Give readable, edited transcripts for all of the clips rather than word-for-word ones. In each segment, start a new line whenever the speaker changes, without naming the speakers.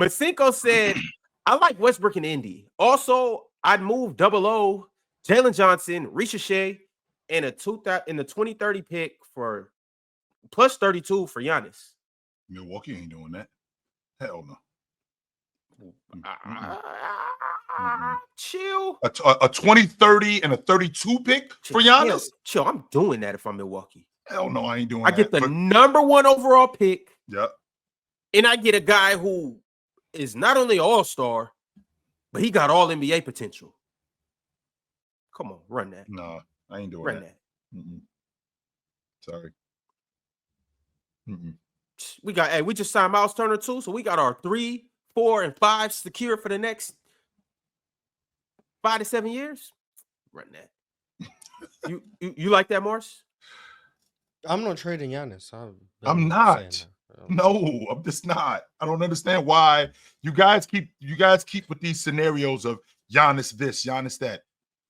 Masenko said, I like Westbrook and Indy. Also, I'd move 00, Jalen Johnson, Ricochet, and in the 2030 pick for plus 32 for Giannis.
Milwaukee ain't doing that. Hell no.
Chill.
A 2030 and a 32 pick for Giannis?
Chill. I'm doing that if I'm Milwaukee.
Hell no, I ain't doing
that. I get the number 1 overall pick.
Yep.
And I get a guy who is not only an all-star, but he got all NBA potential. Come on, run that.
No, I ain't doing
run
that. Mm-mm. Sorry.
Mm-mm. We just signed Miles Turner too, so we got our 3, 4, and 5 secure for the next 5 to 7 years. Run that. you like that, Morris?
I'm not trading Giannis.
I'm not. No, I'm just not. I don't understand why you guys keep with these scenarios of Giannis this, Giannis that.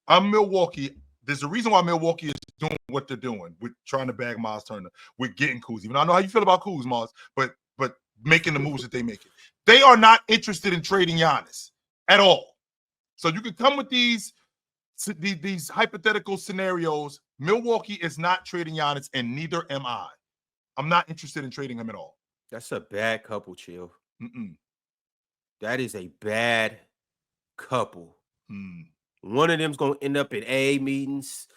I'm Milwaukee. There's a reason why Milwaukee is doing what they're doing with trying to bag Miles Turner, with getting Kuz. Even I know how you feel about Kuz, Miles, but making the moves that they make it. They are not interested in trading Giannis at all. So you can come with these hypothetical scenarios. Milwaukee is not trading Giannis, and neither am I. I'm not interested in trading him at all.
That's a bad couple, Chill.
Mm-mm.
That is a bad couple. One of them's going to end up in AA meetings,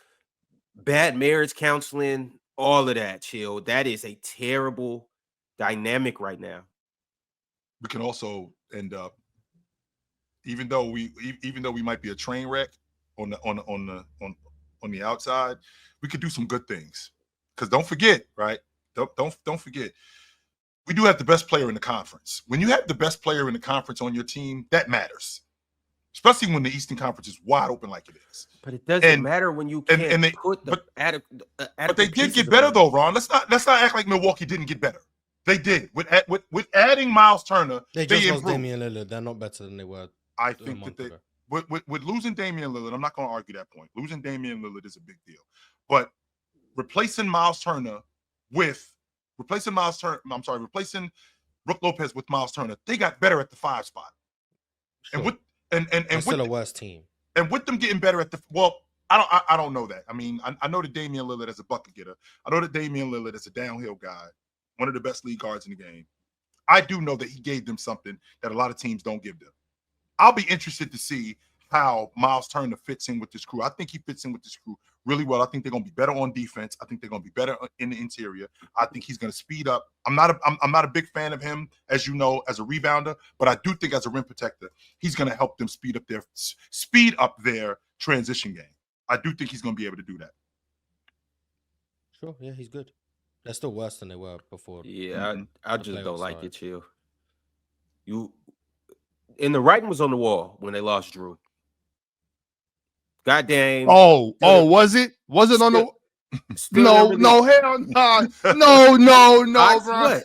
bad marriage counseling, all of that, Chill. That is a terrible dynamic right now.
We can also end up, even though we might be a train wreck on the outside, we could do some good things. Because don't forget, right? Don't forget, we do have the best player in the conference. When you have the best player in the conference on your team, that matters. Especially when the Eastern Conference is wide open like it is.
But it doesn't matter when you can't put the
but they did get better though, Ron. Let's not act like Milwaukee didn't get better. They did. With adding Miles Turner,
they just lost Damian Lillard. They're not better than they were.
I think that with losing Damian Lillard, I'm not going to argue that point. Losing Damian Lillard is a big deal. But replacing Brook Lopez with Miles Turner, they got better at the 5 spot.
Sure. And still a worse team.
And with them getting better at I don't know that. I mean, I know that Damian Lillard is a bucket getter. I know that Damian Lillard is a downhill guy, one of the best lead guards in the game. I do know that he gave them something that a lot of teams don't give them. I'll be interested to see how Miles Turner fits in with this crew. I think he fits in with this crew really well. I think they're going to be better on defense. I think they're going to be better in the interior. I think he's going to speed up. I'm not a big fan of him, as you know, as a rebounder, but I do think as a rim protector, he's going to help them speed up their transition game. I do think he's going to be able to do that.
Sure, yeah, he's good. They're still worse than they were before.
Yeah, I just don't like it, Chill. And the writing was on the wall when they lost Drew. Goddamn.
Oh, was it? Was it on the? No, hell no, bro.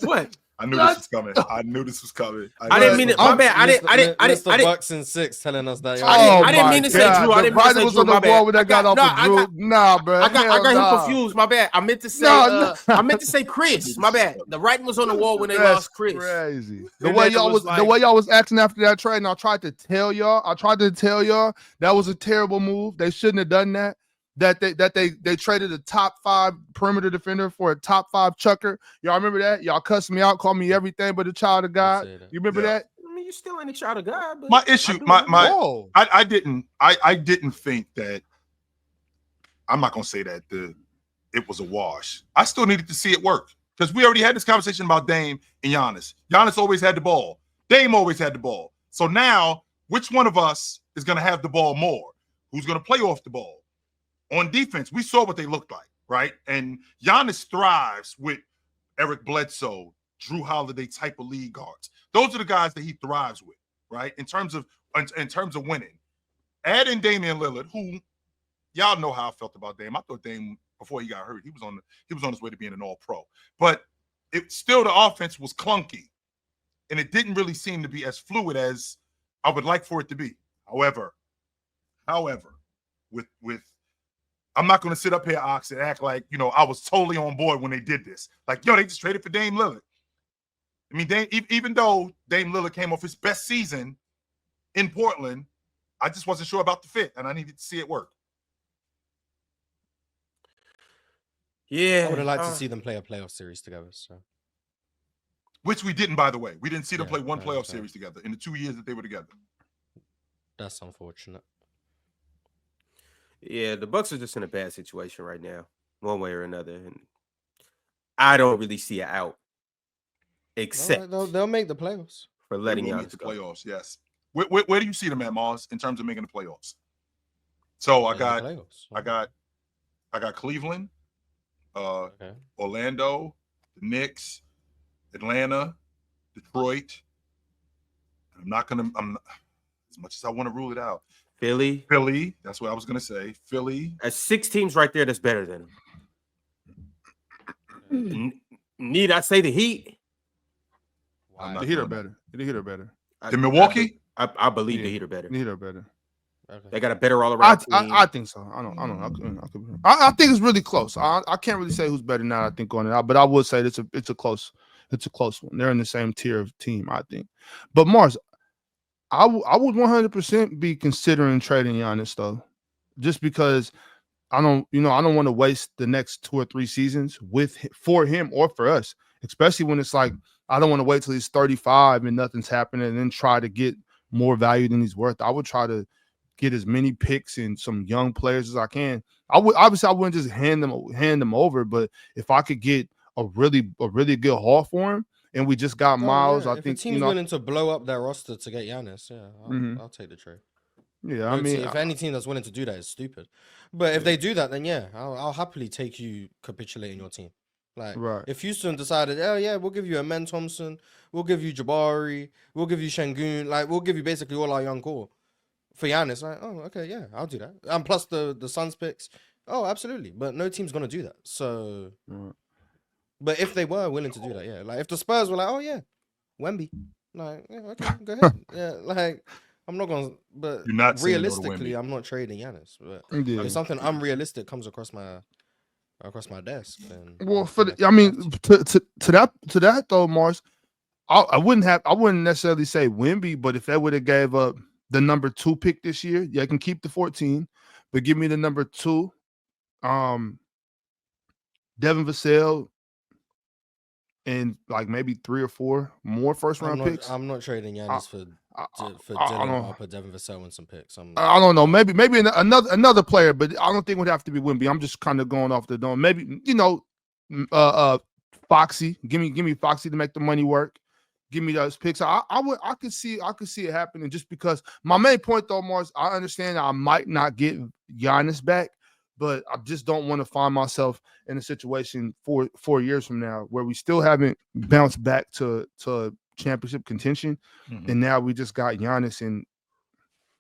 What?
I knew this was coming. I
didn't mean it. My bad. I didn't.
Mr. Bucks and 6 telling us that.
I didn't mean to say Drew. I didn't mean to say Drew. My bad.
Nah, bro.
I got him confused. My bad. I meant to say. I meant to say Chris. My bad. The writing was on the wall when they lost Chris.
Crazy. The way y'all was acting after that trade, and I tried to tell y'all that was a terrible move. They shouldn't have done that. That they traded a top 5 perimeter defender for a top 5 chucker. Y'all remember that? Y'all cussed me out, called me everything but a child of God. You remember that?
I mean, you still ain't a child of God. But
my issue, I didn't think that. I'm not gonna say that it was a wash. I still needed to see it work because we already had this conversation about Dame and Giannis. Giannis always had the ball. Dame always had the ball. So now, which one of us is gonna have the ball more? Who's gonna play off the ball? On defense, we saw what they looked like, right? And Giannis thrives with Eric Bledsoe, Drew Holiday type of lead guards. Those are the guys that he thrives with, right? In terms of winning. Add in Damian Lillard, who y'all know how I felt about Dame. I thought Dame, before he got hurt, he was on his way to being an all-pro. But it still, the offense was clunky, and it didn't really seem to be as fluid as I would like for it to be. However, with I'm not going to sit up here, Ox, and act like, I was totally on board when they did this. Like, they just traded for Dame Lillard. I mean, even though Dame Lillard came off his best season in Portland, I just wasn't sure about the fit, and I needed to see it work.
Yeah,
I would have liked to see them play a playoff series together. So,
which we didn't, by the way. We didn't see them play one playoff
okay.
series together in the 2 years that they were together.
That's unfortunate.
Yeah, the Bucks are just in a bad situation right now, one way or another, and I don't really see it out. Except
they'll make the playoffs
for letting
Giannis
make
the
go.
Playoffs. Yes. Where do you see them at, Mars, in terms of making the playoffs? So I got Cleveland, Orlando, the Knicks, Atlanta, Detroit. I'm as much as I want to rule it out.
Philly.
That's what I was gonna say. Philly.
There's 6 teams right there that's better than them. Need I say the Heat?
The Heat are better. The Heat are better.
The Milwaukee?
I believe the Heat are better.
The Heat are better.
Okay. They got a better all-around team.
I think so. I think it's really close. I can't really say who's better now. I think going out, but I would say it's a close one. They're in the same tier of team, I think. But Mars, I would 100% be considering trading Giannis though, just because I don't want to waste the next 2 or 3 seasons for him or for us, especially when it's like I don't want to wait till he's 35 and nothing's happening and then try to get more value than he's worth. I would try to get as many picks and some young players as I can. I wouldn't just hand them over, but if I could get a really good haul for him, and we just got Miles, I think
the team's willing to blow up their roster to get Giannis. Yeah, I'll take the trade.
Yeah, I mean,
if any team that's willing to do that is stupid. But if they do that, then yeah, I'll happily take you capitulating your team. Like, if Houston decided, oh yeah, we'll give you Amen Thompson, we'll give you Jabari, we'll give you Şengün, like we'll give you basically all our young core for Giannis. Like, oh okay, yeah, I'll do that. And plus the Suns picks, oh absolutely. But no team's gonna do that. So, but if they were willing to do that, yeah, like if the Spurs were like, oh yeah, Wemby, like yeah, okay, go ahead, yeah, like. I'm not going to, but realistically, I'm not trading Giannis. But if something unrealistic comes across my desk, then
to that though, Mars, I wouldn't necessarily say Wemby, but if they would have gave up the number 2 pick this year, yeah, I can keep the 14, but give me the number 2, Devin Vassell, and like maybe 3 or 4 more first round picks.
I'm not trading Giannis for Dylan Harper, Devin Vassell, and some picks.
I don't know. Maybe another player, but I don't think it would have to be Wemby. I'm just kind of going off the dome. Maybe Foxy. Give me Foxy to make the money work. Give me those picks. I could see it happening just because my main point though, Mars, I understand I might not get Giannis back, but I just don't want to find myself in a situation 4 years from now where we still haven't bounced back to championship contention, and now we just got Giannis and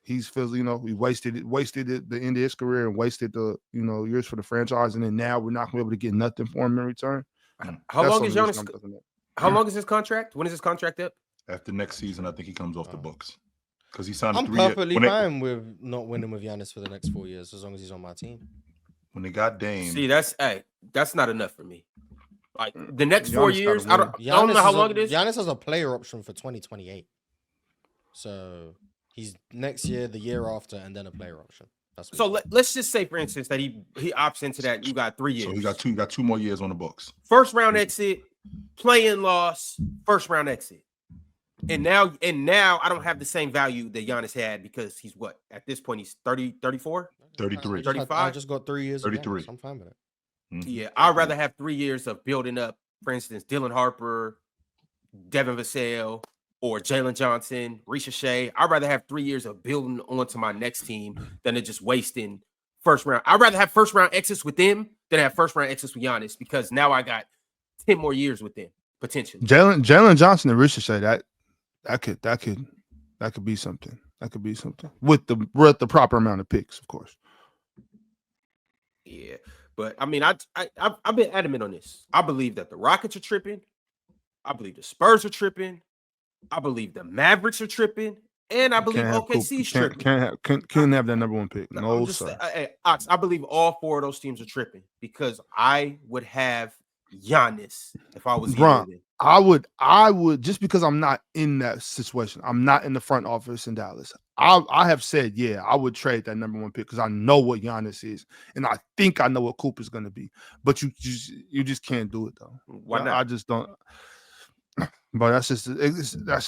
he's we wasted the end of his career and wasted the years for the franchise, and then now we're not going to be able to get nothing for him in return.
How long is Giannis? How long is his contract? When is his contract up?
After next season, I think he comes off the books because he signed.
I'm perfectly fine with not winning with Giannis for the next 4 years as long as he's on my team.
When they got Dame,
see that's not enough for me. Like the next 4 years, I don't know how long it is.
Giannis has a player option for 2028, so he's next year, the year after, and then a player option.
So let's just say, for instance, that he opts into that. You got 3 years.
So he got two more years on the books.
First round exit, play-in loss, first round exit. And now I don't have the same value that Giannis had because he's what? At this point, he's 30, 34?
33.
35?
I just got 3 years.
33.
I'm fine with it.
Yeah, I'd rather have 3 years of building up, for instance, Dylan Harper, Devin Vassell, or Jalen Johnson, Risha Shea. I'd rather have 3 years of building onto my next team than just wasting first round. I'd rather have first round exits with them than have first round exits with Giannis because now I got 10 more years with them potentially.
Jalen Johnson and Risha Shea, that could be something. That could be something with the proper amount of picks, of course.
Yeah, but I mean, I've been adamant on this. I believe that the Rockets are tripping. I believe the Spurs are tripping. I believe the Mavericks are tripping, and I believe OKC's tripping.
Can't have that number 1 pick. No, sir.
I believe all 4 of those teams are tripping because I would have Giannis if I was
Bron,
either.
I would just because I'm not in that situation. I'm not in the front office in Dallas. I have said, yeah, I would trade that number 1 pick because I know what Giannis is, and I think I know what Cooper's going to be. But you just can't do it though.
Why not?
I just don't. But that's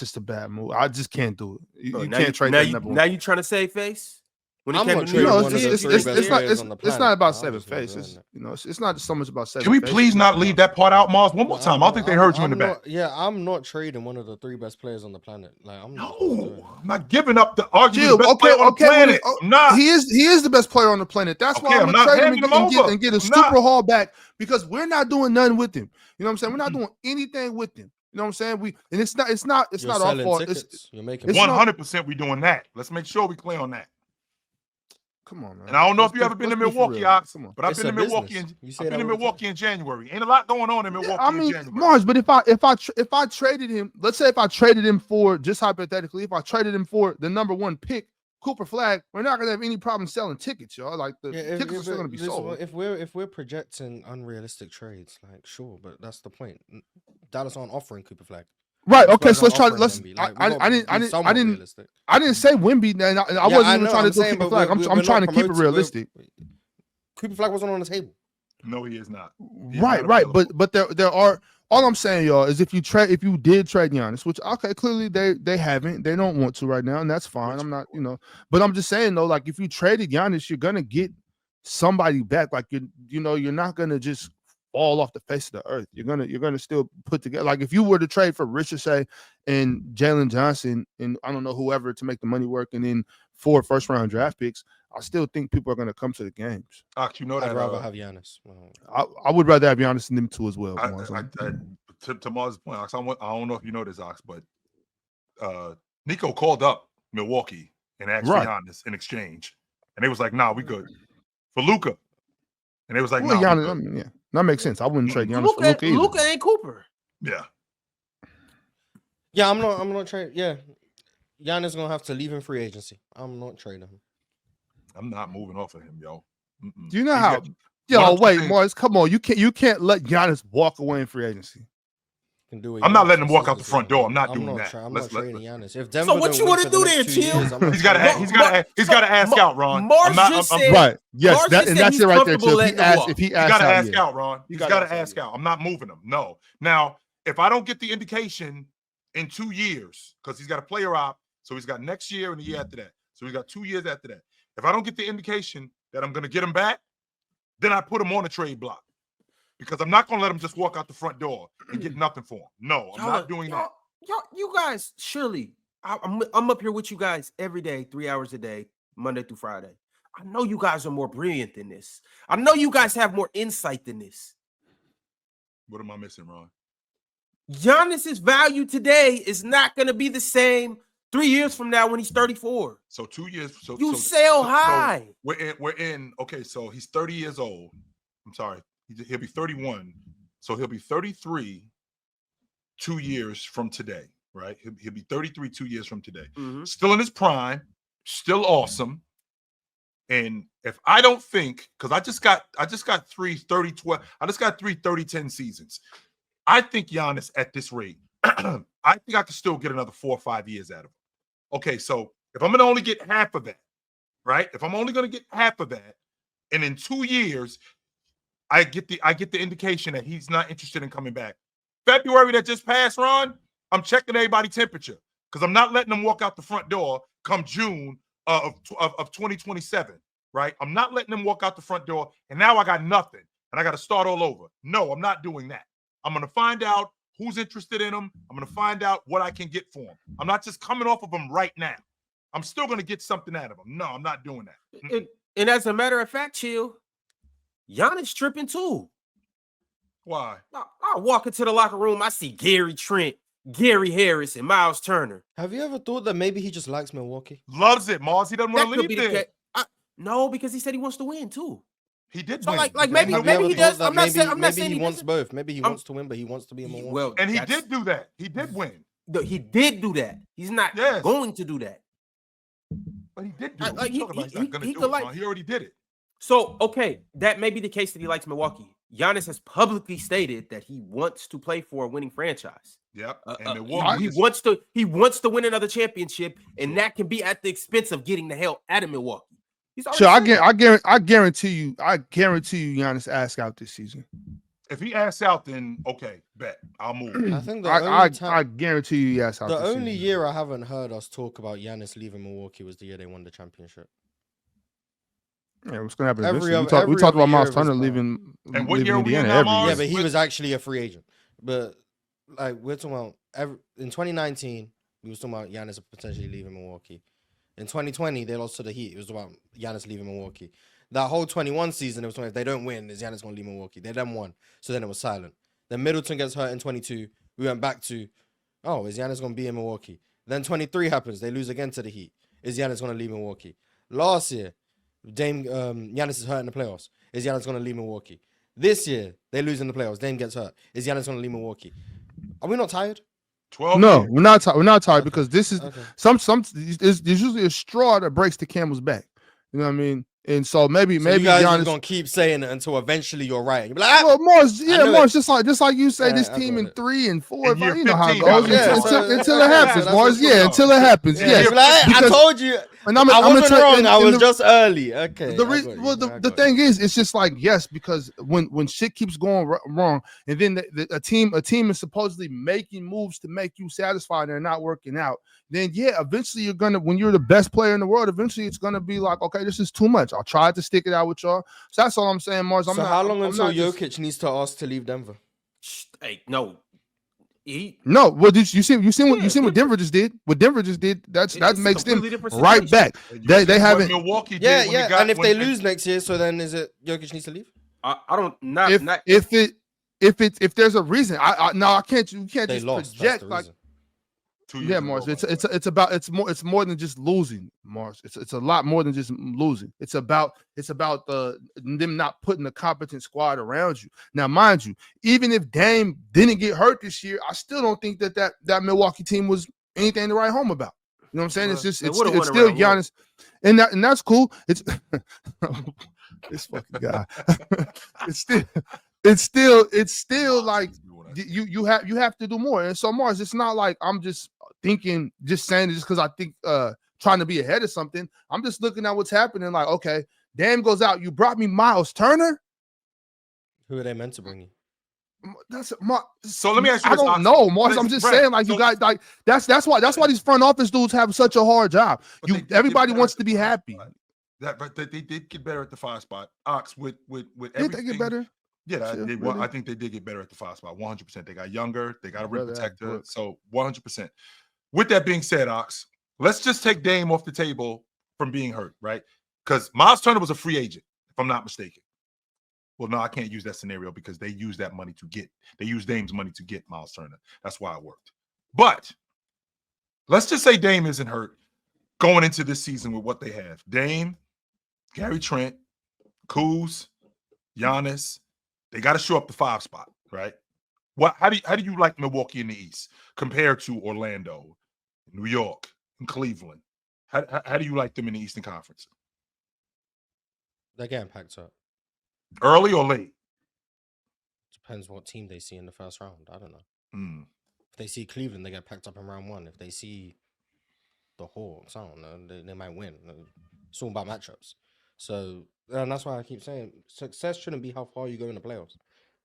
just a bad move. I just can't do it. You can't trade that number 1.
Now you trying to save face? When
I'm not
to
trading
New
one
York,
of the
it's
3 best players on the planet.
It's not about
I'm
saving
just not
face.
doing
It's,
that.
it's not so much about saving.
Can we
face.
please not leave that part out, Mars? One more time. I don't think they heard you in the back.
I'm not trading one of the 3 best players on the planet. Like I'm not
I'm not giving up the argument. The best player on the planet. I'm not.
He is the best player on the planet. That's why I'm gonna trade him and get a super haul back because we're not doing nothing with him. You know what I'm saying? We're not doing anything with him. You know what I'm saying? It's not our fault.
You're making
100% we doing that. Let's make sure we clear on that.
Come on, man.
And I don't know if you ever been to Milwaukee, but I've been to Milwaukee in January. Ain't a lot going on in Milwaukee in January.
Mars, but if I traded him, let's say if I traded him for, just hypothetically, if I traded him for the number 1 pick, Cooper Flag, we're not gonna have any problem selling tickets, y'all. Like the tickets are still gonna be sold.
If we're projecting unrealistic trades, like sure, but that's the point. Dallas aren't offering Cooper Flag.
Right. Okay. So let's try. I didn't say Wemby. And I wasn't even trying to do Cooper Flag. I'm trying to keep it realistic.
Cooper Flag wasn't on the table.
No, he is not.
Right. But there are. All I'm saying, y'all, is if you did trade Giannis, which okay, clearly they haven't. They don't want to right now, and that's fine. I'm not, but I'm just saying though, like if you traded Giannis, you're gonna get somebody back. Like you're not gonna just fall off the face of the earth. You're gonna still put together. Like if you were to trade for Ricochet and Jalen Johnson and I don't know whoever to make the money work, and then 4 first-round draft picks, I still think people are gonna come to the games.
I'd
rather have Giannis.
I would rather have Giannis than them 2 as well.
To Mars' point, Ox, I don't know if you know this, Ox, but Nico called up Milwaukee and asked for Giannis in exchange, and they was like, "Nah, we good for Luka," and they was like, "Nah,
Giannis, yeah." That makes sense. I wouldn't trade Giannis for Luka either.
Luka ain't Cooper.
Yeah.
Yeah, I'm not trading. Yeah. Giannis gonna have to leave in free agency. I'm not trading him.
I'm not moving off of him, yo.
Do you know how? Yo, wait, Morris, come on. You can't let Giannis walk away in free agency.
I'm not letting him walk out the front door. I'm not doing that.
I'm not trading Giannis. If
Denver so what you want to do there, Chill?
He's got to ask out, Ron.
Mars just said,
right. Yes, and that's it right there, Chill. If he asks
got to
out,
ask out, Ron. He's got to ask out. I'm not moving him. No. Now, if I don't get the indication in 2 years, because he's got a player op, so he's got next year and the year after that. So he's got 2 years after that. If I don't get the indication that I'm going to get him back, then I put him on a trade block. Because I'm not going to let him just walk out the front door and get nothing for him. No, I'm not doing that.
You guys, surely, I'm up here with you guys every day, 3 hours a day, Monday through Friday. I know you guys are more brilliant than this. I know you guys have more insight than this.
What am I missing, Ron?
Giannis's value today is not going to be the same 3 years from now when he's 34.
So 2 years. So
sell high.
We're in. Okay, so he's 30 years old. I'm sorry. He'll be 31. So he'll be 33 2 years from today, right? He'll be 33 2 years from today.
Mm-hmm.
Still in his prime, still awesome. And if I don't think, because I just got 3 30-12, I just got 3 30-10 seasons. I think Giannis at this rate, I think I could still get another 4 or 5 years out of him. Okay, so if I'm going to only get half of that, right? If I'm only going to get half of that, and in 2 years, I get the indication that he's not interested in coming back. February that just passed, Ron, I'm checking everybody's temperature because I'm not letting them walk out the front door come June of 2027, right? I'm not letting them walk out the front door, and now I got nothing, and I got to start all over. No, I'm not doing that. I'm going to find out who's interested in him. I'm going to find out what I can get for him. I'm not just coming off of him right now. I'm still going to get something out of him. No, I'm not doing that.
And as a matter of fact, Chill, Giannis tripping too.
Why?
I walk into the locker room, I see Gary Trent, Gary Harris, and Miles Turner.
Have you ever thought that maybe he just likes Milwaukee?
Loves it, Mars. He doesn't want to leave there.
No, because he said he wants to win too.
He did
so
win.
Maybe he does. I'm not saying
he wants both. Maybe he wants to win, but he wants to be in Milwaukee.
Well, and he did do that. He did win.
He did do that. He's not going to do that.
But he did do it. He's not going to do it. He already did it.
So, okay, that may be the case that he likes Milwaukee. Giannis has publicly stated that he wants to play for a winning franchise.
Yep.
And he wants to win another championship, and that can be at the expense of getting the hell out of Milwaukee.
Sure, I guarantee you, Giannis asks out this season.
If he asks out, then okay, bet I'll move.
I think
I guarantee you he asks out.
The
this
only
season.
year I haven't heard us talk about Giannis leaving Milwaukee was the year they won the championship.
Yeah, what's gonna happen? We talked about Miles Turner leaving.
And what year
Indiana
now,
every year.
Yeah, but he was actually a free agent. But like we're talking about in 2019, we were talking about Giannis potentially leaving Milwaukee. In 2020, they lost to the Heat. It was about Giannis leaving Milwaukee. That whole 21 season, it was if they don't win, is Giannis going to leave Milwaukee? They then won. So then it was silent. Then Middleton gets hurt in 22. We went back to, is Giannis going to be in Milwaukee? Then 23 happens. They lose again to the Heat. Is Giannis going to leave Milwaukee? Last year, Giannis is hurt in the playoffs. Is Giannis going to leave Milwaukee? This year, they lose in the playoffs. Dame gets hurt. Is Giannis going to leave Milwaukee? Are we not tired?
12
No,
years.
we're not tired. We're not tired
Okay.
because this is
Okay.
there's usually a straw that breaks the camel's back. You know what I mean? And so maybe
You guys
Giannis
are gonna keep saying it until eventually you're right. And you'll be like,
Well, Morris, just like you say,
Yeah,
this
I
team
got
in
it.
3 and 4.
In year
You know how it
15,
goes
yeah,
until
so-
it happens,
yeah,
Morris.
that's
Yeah,
what's
until it happens.
yeah,
Yes.
you'll be like, I
Because-
told you.
And
I wasn't wrong. I was
the-
just early. Okay.
the thing is, it's just like yes, because when shit keeps going wrong, and then a team is supposedly making moves to make you satisfied and they're not working out, then yeah, eventually you're gonna, when you're the best player in the world, eventually it's gonna be like, okay, this is too much. I tried to stick it out with y'all, so that's all I'm saying, Mars.
How long until Jokic needs to ask to leave Denver?
Hey, no.
No, well, did you see what
Yeah,
Denver just did? What Denver just did, that
It's
makes them
completely different
right
situation.
back. They haven't.
Milwaukee.
Yeah,
did when
yeah.
they got,
And if
when
they lose next year, so then is it Jokic needs to leave?
I don't not
If there's a reason, I can't. You can't
They
just
lost.
project
That's the
like.
reason.
2 years
Yeah,
ago,
Mars.
by the way.
It's more than just losing, Mars. It's a lot more than just losing. It's about them not putting a competent squad around you. Now, mind you, even if Dame didn't get hurt this year, I still don't think that Milwaukee team was anything to write home about. You know what I'm saying?
Well,
It's just
they
it's
would've won
still
around one.
Giannis, and that's cool. It's this fucking guy. it's still like you have to do more. And so Mars, it's not like I'm just saying it just because I think trying to be ahead of something. I'm just looking at what's happening. Like, okay, Dame goes out. You brought me Miles Turner.
Who are they meant to bring you?
So let me ask you
I
this.
don't know, Mars. I'm just saying, like, you guys, like, that's why these front office dudes have such a hard job.
But they did
Everybody
get
wants
better
to be
at the 5
happy.
spot. But they did get better at the 5 spot. Ox with
Did
everything.
they get better?
Yeah,
Sure,
I
really?
think they did get better at the 5 spot. 100%. They got younger. They got a rim
Brother,
protector.
look.
So 100%. With that being said, Ox, let's just take Dame off the table from being hurt, right? Because Miles Turner was a free agent, if I'm not mistaken. Well, no, I can't use that scenario because they used that money they used Dame's money to get Miles Turner. That's why it worked. But let's just say Dame isn't hurt going into this season with what they have. Dame, Gary Trent, Kuz, Giannis. They got to show up the 5 spot, right? How do you like Milwaukee in the East compared to Orlando, New York, and Cleveland? How do you like them in the Eastern Conference?
They're getting packed up.
Early or late?
Depends what team they see in the first round. I don't know.
Mm.
If they see Cleveland, they get packed up in round 1. If they see the Hawks, I don't know, they might win. It's all about matchups. So, and that's why I keep saying success shouldn't be how far you go in the playoffs.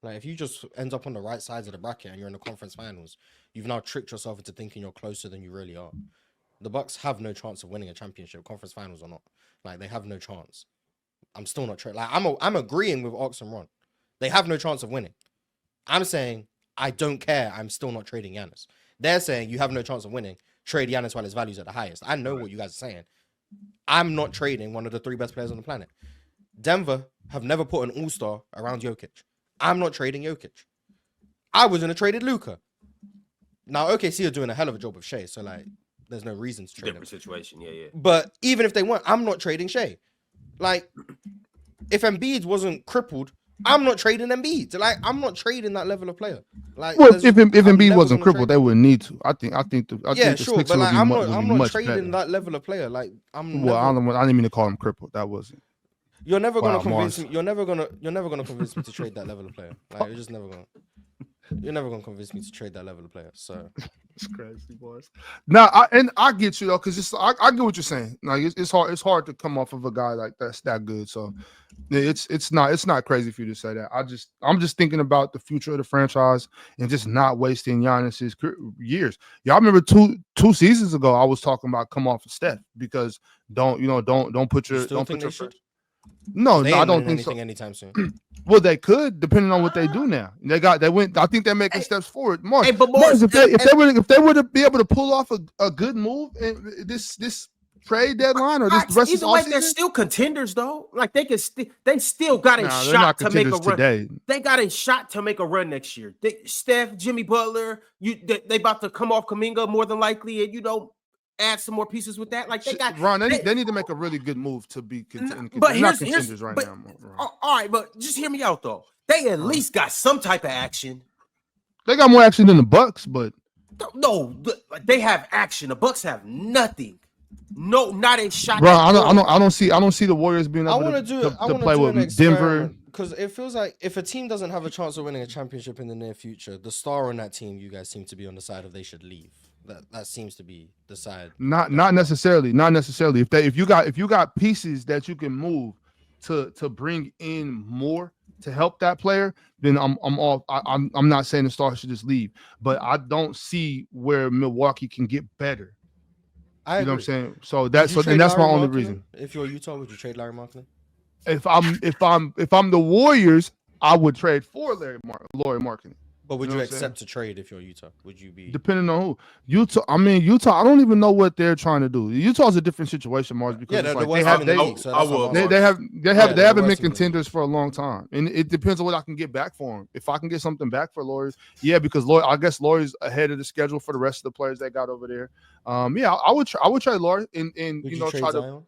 Like, if you just end up on the right sides of the bracket and you're in the conference finals, you've now tricked yourself into thinking you're closer than you really are. The Bucks have no chance of winning a championship, conference finals or not. Like, they have no chance. I'm still not trading. Like, I'm agreeing with Ox and Ron. They have no chance of winning. I'm saying I don't care. I'm still not trading Giannis. They're saying you have no chance of winning. Trade Giannis while his value's at the highest. I know what you guys are saying. I'm not trading one of the 3 best players on the planet. Denver have never put an all-star around Jokic. I'm not trading Jokic. I was gonna traded Luka. Now OKC are doing a hell of a job with Shea, so like there's no reason to trade him.
different situation. Yeah.
But even if they weren't, I'm not trading Shea. Like, if Embiid wasn't crippled, I'm not trading Embiid. Like, I'm not trading that level of player. Like,
Well, if
I'm
Embiid
never
wasn't
gonna
crippled,
trade
they wouldn't need to. I think the
yeah,
Sixers
sure, but
would
like,
be
I'm
much
not trading
better.
that level of player. Like, I'm
Well,
never...
I didn't mean to call him crippled. That wasn't.
You're never gonna
Wow,
convince
Mars.
me. You're never gonna convince me to trade that level of player. Like you're just never gonna. You're never gonna convince me to trade that level of player. So
It's crazy, boys. No, I get you though, because I get what you're saying. Like it's hard. It's hard to come off of a guy like that's that good. So yeah, it's not crazy for you to say that. I'm just thinking about the future of the franchise and just not wasting Giannis's years. Y'all remember two seasons ago I was talking about come off of Steph because don't put your
still think they should?
No,
They
I
ain't
don't
winning
think so.
anything anytime soon.
Well, they could, depending on what they do now. They went. I think they're making steps forward. Mars,
Hey, but
Mars, if they were to be able to pull off a good move in this trade deadline or this the rest of
either
the
way,
offseason,
they're still contenders though. Like they still got a
they're
shot
not
to make a
contenders
run.
today.
They got a shot to make a run next year. Steph, Jimmy Butler, they about to come off Kuminga more than likely, and add some more pieces with that. Like they got
Ron, they need to make a really good move to be contenders.
But
They're not contenders right now. Ron.
All right, but just hear me out though. They at least got some type of action.
They got more action than the Bucks, but
No, they have action. The Bucks have nothing. No, not a shot.
Bro, I don't see the Warriors being able to play with Denver.
Because it feels like if a team doesn't have a chance of winning a championship in the near future, the star on that team, you guys seem to be on the side of they should leave. That seems to be the side.
Not necessarily. If you got pieces that you can move to bring in more to help that player, then I'm not saying the Stars should just leave, but I don't see where Milwaukee can get better. You know what I'm saying? So that's my only reason.
If you're Utah, would you trade Larry Markkinen?
If I'm the Warriors, I would trade for Larry Markkinen.
But would you accept to trade if you're Utah? Would you be
depending on who? Utah. I don't even know what they're trying to do. Utah's a different situation, Mars, because they haven't been contenders for a long time, and it depends on what I can get back for them. If I can get something back for Lauri, because I guess Lauri's ahead of the schedule for the rest of the players they got over there. I would trade Lauri and
would you
try
Zion?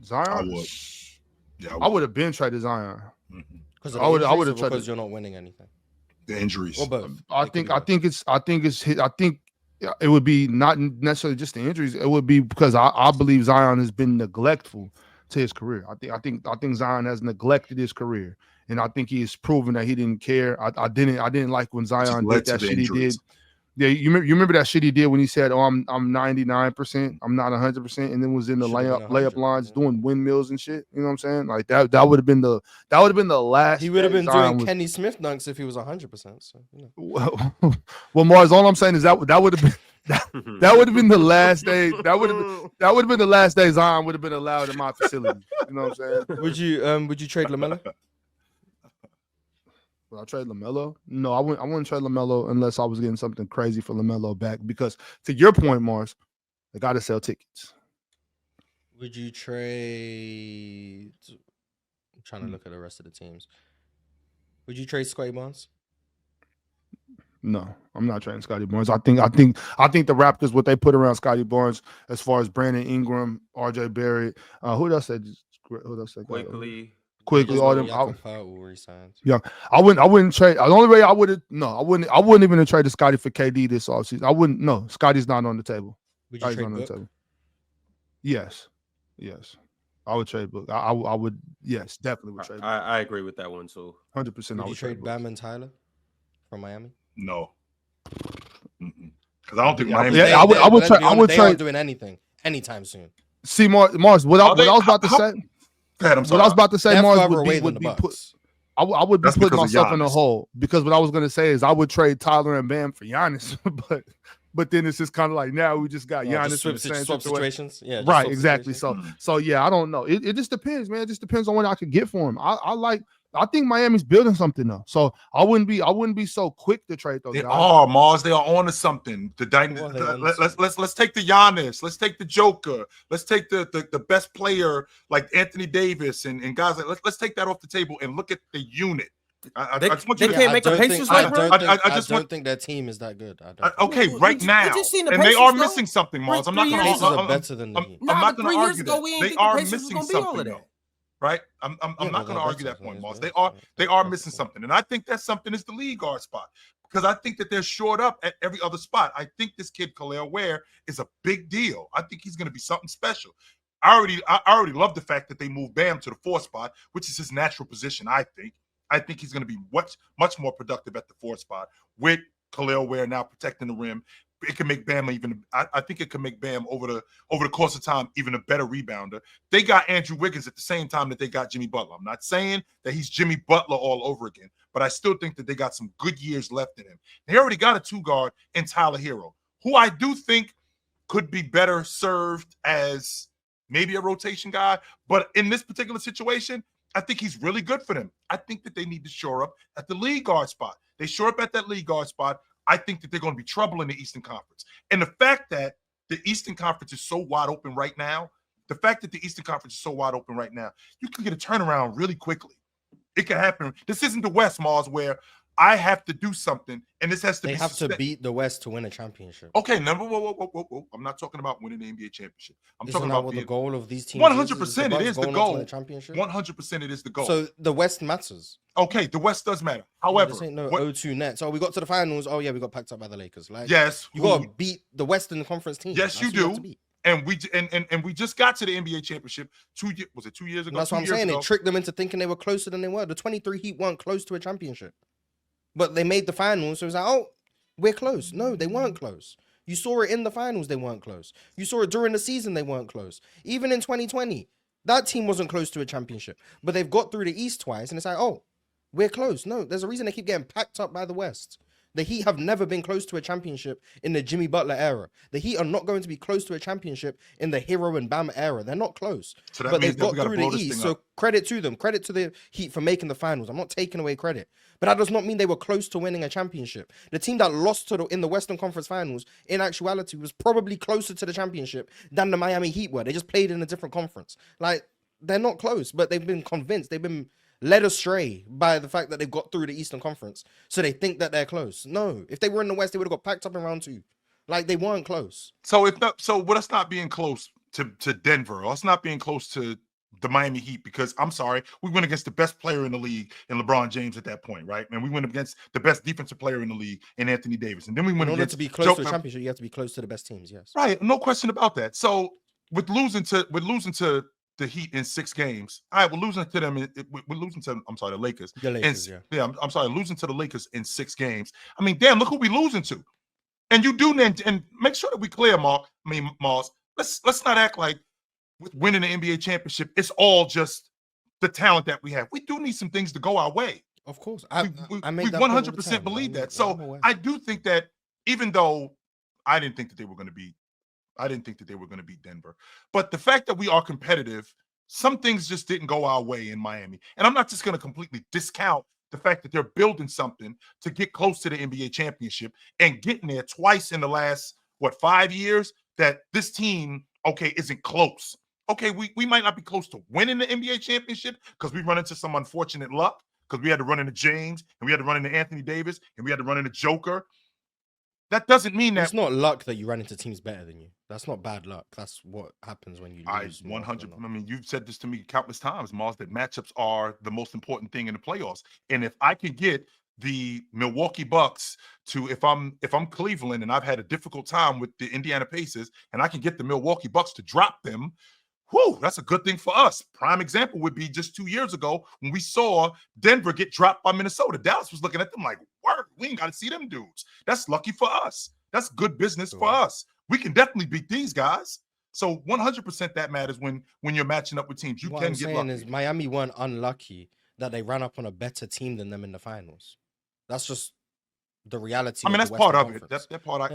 Zion.
I would. Yeah,
I would have been traded Zion.
Because
I would have traded
because you're not winning anything.
The injuries.
Or both.
I think it would be not necessarily just the injuries. It would be because I believe Zion has been neglectful to his career. I think Zion has neglected his career, and I think he has proven that he didn't care. I didn't like when Zion did that shit he did. Yeah, you remember that shit he did when he said, "Oh, I'm 99%, I'm not 100%," and then was in the layup lines doing windmills and shit. You know what I'm saying? Like that would have been the last.
He would have been doing Kenny Smith dunks if he was 100%. So,
well, Mars, all I'm saying is that would have been that would have been the last day. That would have been the last day Zion would have been allowed in my facility. You know what I'm saying?
Would you trade LaMelo?
Would I trade LaMelo? No, I wouldn't trade LaMelo unless I was getting something crazy for LaMelo back. Because to your point, Mars, they got to sell tickets.
Would you trade? I'm trying to look at the rest of the teams. Would you trade Scottie Barnes?
No, I'm not trading Scottie Barnes. I think the Raptors, what they put around Scottie Barnes, as far as Brandon Ingram, RJ Barrett, who else said? Quickly, all them. Yeah, I wouldn't trade. The only way I wouldn't even have traded Scottie for KD this offseason. I wouldn't. No, Scottie's not on the table.
Would you trade Book?
Yes, I would trade Book. I would. Yes, definitely would trade.
I agree with that one too.
100%.
Would you trade Bam and Tyler from Miami?
No, because I don't think Miami.
Yeah, I would trade. I would trade.
They aren't doing anything anytime soon.
See, Mars. What I was about to say.
What
I was about to say, Mars, would be put. I would be putting myself in a hole because what I was going to say is I would trade Tyler and Bam for Giannis, but then it's just kind of like now we just got Giannis in the same
swap situations. Yeah,
right, exactly. So yeah, I don't know. It just depends, man. It just depends on what I could get for him. I think Miami's building something though, so I wouldn't be so quick to trade those guys.
Mars. They are on to something. Let's take the Giannis. Let's take the Joker. Let's take the best player like Anthony Davis and guys like let's take that off the table and look at the unit. I just want you to
can't make the Pacers
I don't think that team is that good.
Okay, right now, and they are missing something, Mars. I'm not going to argue that. They are missing something though. Right, I'm not going to argue that point, Moss. They are missing something, and I think that something is the lead guard spot because I think that they're short up at every other spot. I think this kid Khalil Ware is a big deal. I think he's going to be something special. I already love the fact that they moved Bam to the 4 spot, which is his natural position. I think he's going to be much more productive at the 4 spot with Khalil Ware now protecting the rim. It can make Bam even. I think it can make Bam over the course of time even a better rebounder. They got Andrew Wiggins at the same time that they got Jimmy Butler. I'm not saying that he's Jimmy Butler all over again, but I still think that they got some good years left in him. They already got a 2 guard in Tyler Hero, who I do think could be better served as maybe a rotation guy. But in this particular situation, I think he's really good for them. I think that they need to shore up at the lead guard spot. They shore up at that lead guard spot. I think that they're going to be trouble in the Eastern Conference. And the fact that the Eastern Conference is so wide open right now, you can get a turnaround really quickly. It can happen. This isn't the West, Mars, where I have to do something, and this has to
They have to beat the West to win a championship.
Okay, whoa. I'm not talking about winning the NBA championship. I'm talking about
the goal of these teams.
100%. It is the goal.
100%.
It is the goal.
So the West matters.
Okay, the West does matter. However,
this ain't no 0-2 nets. Oh, we got to the finals. Oh yeah, we got packed up by the Lakers. Like,
yes,
you got to beat the Western Conference team.
Yes, you do. And we just got to the NBA championship 2 years. Was it 2 years ago?
And that's what I'm saying. It tricked them into thinking they were closer than they were. The 23 Heat weren't close to a championship. But they made the finals, so it was like, oh, we're close. No, they weren't close. You saw it in the finals, they weren't close. You saw it during the season, they weren't close. Even in 2020, that team wasn't close to a championship. But they've got through the East twice, and it's like, oh, we're close. No, there's a reason they keep getting packed up by the West. The Heat have never been close to a championship in the Jimmy Butler era. The Heat are not going to be close to a championship in the Hero and Bam era. They're not close. So but they've got through the East, so credit to them. Credit to the Heat for making the finals. I'm not taking away credit. But that does not mean they were close to winning a championship. The team that lost in the Western Conference Finals, in actuality, was probably closer to the championship than the Miami Heat were. They just played in a different conference. Like, they're not close, but they've been convinced. They've been led astray by the fact that they've got through the Eastern Conference. So they think that they're close. No, if they were in the West, they would have got packed up in round 2. Like, they weren't close.
So with us not being close to Denver, or us not being close to the Miami Heat, because I'm sorry, we went against the best player in the league in LeBron James at that point, right? And we went against the best defensive player in the league in Anthony Davis. And then we went
in order to be close to a championship, you have to be close to the best teams, yes.
Right, no question about that. So with losing to the Heat in 6 games. All right, we're losing to them. We're losing to, the Lakers.
The Lakers,
yeah. I'm sorry, losing to the Lakers in 6 games. I mean, damn, look who we losing to. And you do, and make sure that we clear, Mars. Let's not act like with winning the NBA championship, it's all just the talent that we have. We do need some things to go our way.
Of course.
We 100% believe that. So I do think that, even though I didn't think that they were going to beat Denver. But the fact that we are competitive, some things just didn't go our way in Miami. And I'm not just going to completely discount the fact that they're building something to get close to the NBA championship and getting there twice in the last, 5 years, that this team, isn't close. Okay, we might not be close to winning the NBA championship because we run into some unfortunate luck, because we had to run into James, and we had to run into Anthony Davis, and we had to run into Joker. That doesn't mean that
it's not luck that you run into teams better than you. That's not bad luck. That's what happens when you lose.
100. I mean, you've said this to me countless times, Mars, that matchups are the most important thing in the playoffs. And if I can get the Milwaukee Bucks to, if I'm Cleveland and I've had a difficult time with the Indiana Pacers, and I can get the Milwaukee Bucks to drop them, whew, that's a good thing for us. Prime example would be just 2 years ago when we saw Denver get dropped by Minnesota. Dallas was looking at them like, word, we ain't got to see them dudes. That's lucky for us. That's good business for us. We can definitely beat these guys. So 100% that matters when you're matching up with teams.
What I'm saying is Miami weren't unlucky that they ran up on a better team than them in the finals. That's just the reality.
I mean, that's part of it. That's part I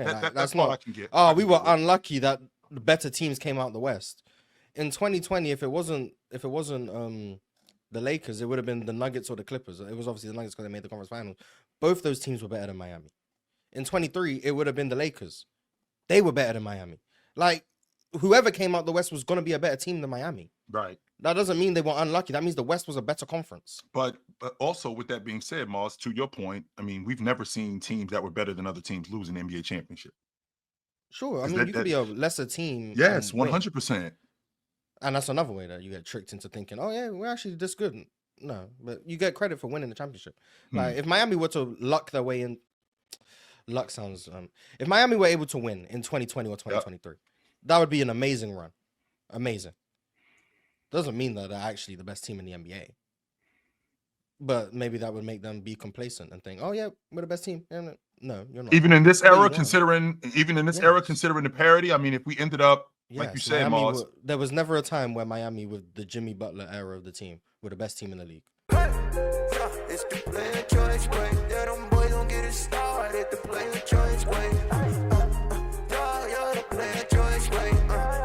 can get.
Oh, we were unlucky that the better teams came out of the West. In 2020, if it wasn't the Lakers, it would have been the Nuggets or the Clippers. It was obviously the Nuggets because they made the conference finals. Both those teams were better than Miami. In 23, it would have been the Lakers. They were better than Miami. Like, whoever came out the West was going to be a better team than Miami.
Right.
That doesn't mean they were unlucky. That means the West was a better conference.
But also, with that being said, Mars, to your point, I mean, we've never seen teams that were better than other teams lose an NBA championship.
Sure. I mean, you could be a lesser team.
Yes, 100%.
And that's another way that you get tricked into thinking, oh, yeah, we're actually this good. No, but you get credit for winning the championship. Like, if Miami were to luck their way in, luck sounds, if Miami were able to win in 2020 or 2023, that would be an amazing run. Amazing. Doesn't mean that they're actually the best team in the NBA. But maybe that would make them be complacent and think, "Oh yeah, we're the best team." And no, you're not.
Even in this era,
you are.
considering the parity. I mean, if we ended up like you said, Moz,
there was never a time where Miami, with the Jimmy Butler era of the team, were the best team in the league.
It's the player choice way. Yeah, them boys don't get it started. The player choice way. Yeah, the player choice way.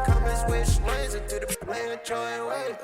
Come and switch lanes into the player choice way.